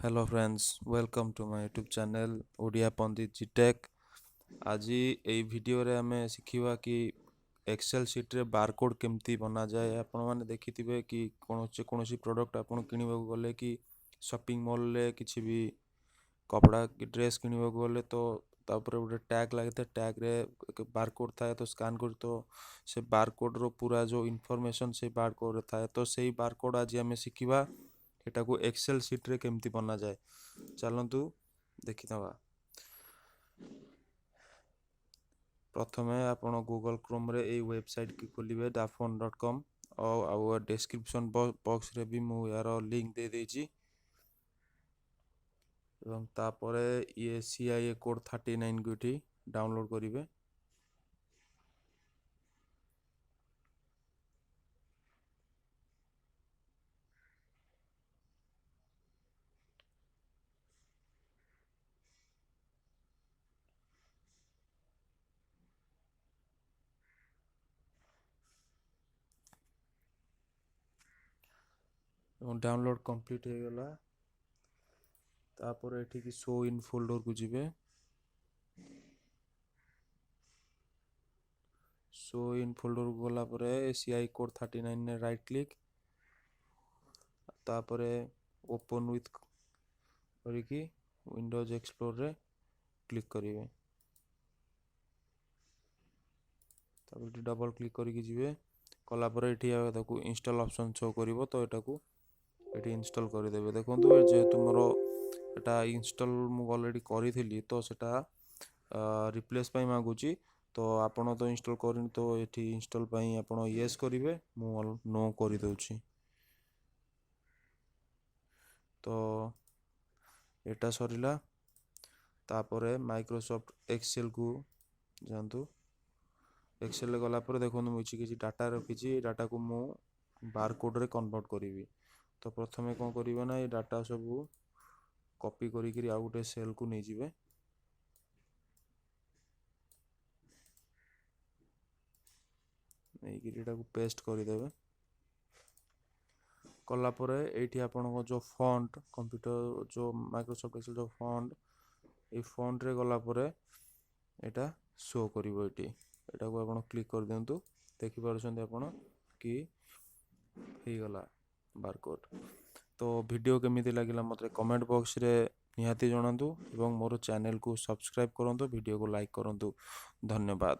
Hello friends, welcome to my YouTube channel odiapanditjitech। आज এই ভিডিଓରେ ଆମେ ଶିଖିବା କି ଏକ୍ସେଲ ସିଟ୍ ରେ ବାରକୋଡ୍ କେମିତି ବନାଯାଏ। ଆପଣମାନେ ଦେଖିଥିବେ କି କୌଣସି ପ୍ରଡକ୍ଟ ଆପଣ କିଣିବାକୁ ଗଲେ କି ସପିଂ ମଲରେ କିଛି ବି କପଡ଼ା କି ଡ୍ରେସ୍ କିଣିବାକୁ ଗଲେ ତ ତାପରେ ଗୋଟେ ଟ୍ୟାଗ୍ ଲାଗିଥାଏ, ଟ୍ୟାଗ୍ରେ ବାରକୋଡ୍ ଥାଏ ତ ସ୍କାନ୍ କରି ତ ସେ ବାରକୋଡ୍ର ପୁରା ଯେଉଁ ଇନଫର୍ମେସନ୍ ସେ ବାରକୋଡ୍ରେ ଥାଏ ତ ସେଇ ବାରକୋଡ୍ ଆଜି ଆମେ ଶିଖିବା ଏଟାକୁ ଏକ୍ସେଲ ସିଟ୍ ରେ କେମିତି ବନାଯାଏ। ଚାଲନ୍ତୁ ଦେଖିନେବା। प्रथमे आपण गूगल क्रोम रे ए वेबसाइट की खोलिए dafont.com और डिस्क्रिप्शन बॉक्स रे भी मु यार लिंक दे देछि एवं तापरे ये CIA कोड 39 गुठी डाउनलोड करिवे। डाउनलोड कंप्लीट हो गला तापर एठी की शो इन फोल्डर को जिवे। शो इन फोल्डर को गला परे CI कोड 39 ने राइट क्लिक तापरे ओपन विथ करिकी विंडोज एक्सप्लोरर रे क्लिक करिवे। तापर डबल क्लिक करिकी जिवे कला परे एठी ताकू इंस्टॉल ऑप्शन शो करिवो तो एटा को एठी इंस्टॉल कर देबे। देखंतु जे तुमरो एटा इंस्टॉल मु ऑलरेडी करी थिली तो सेटा रिप्लेस पई मागुची तो आपण तो इंस्टॉल करिन तो एठी इंस्टॉल पई आपण यस करिवे मु नो करि दउची। तो एटा सरिला तापरे माइक्रोसॉफ्ट एक्सेल को जानतु। एक्सेल गला पर देखो मुझे डाटा रखी डाटा को मु बारकोड रे कन्वर्ट करी। तो प्रथमे कौन करिवे ना ये डाटा सब कॉपी करी आउ गोटे सेल को नहीं जिवे। नहीं पेस्ट करदेवे कला परे एठी आपण जो फॉन्ट कंप्यूटर जो माइक्रोसॉफ्ट एक्सेल जो फॉन्ट ए फॉन्ट रे गला परे एटा शो करिवो। एटी एटा को आपण क्लिक कर दियंतु देखि पारुछन आपण कि हे गला बारकोड। तो वीडियो केमिति लागिला मते कमेंट बॉक्स रे निहाती जणांतु एवं मोर चैनल को सब्सक्राइब करंतु, वीडियो को लाइक करंतु। धन्यवाद।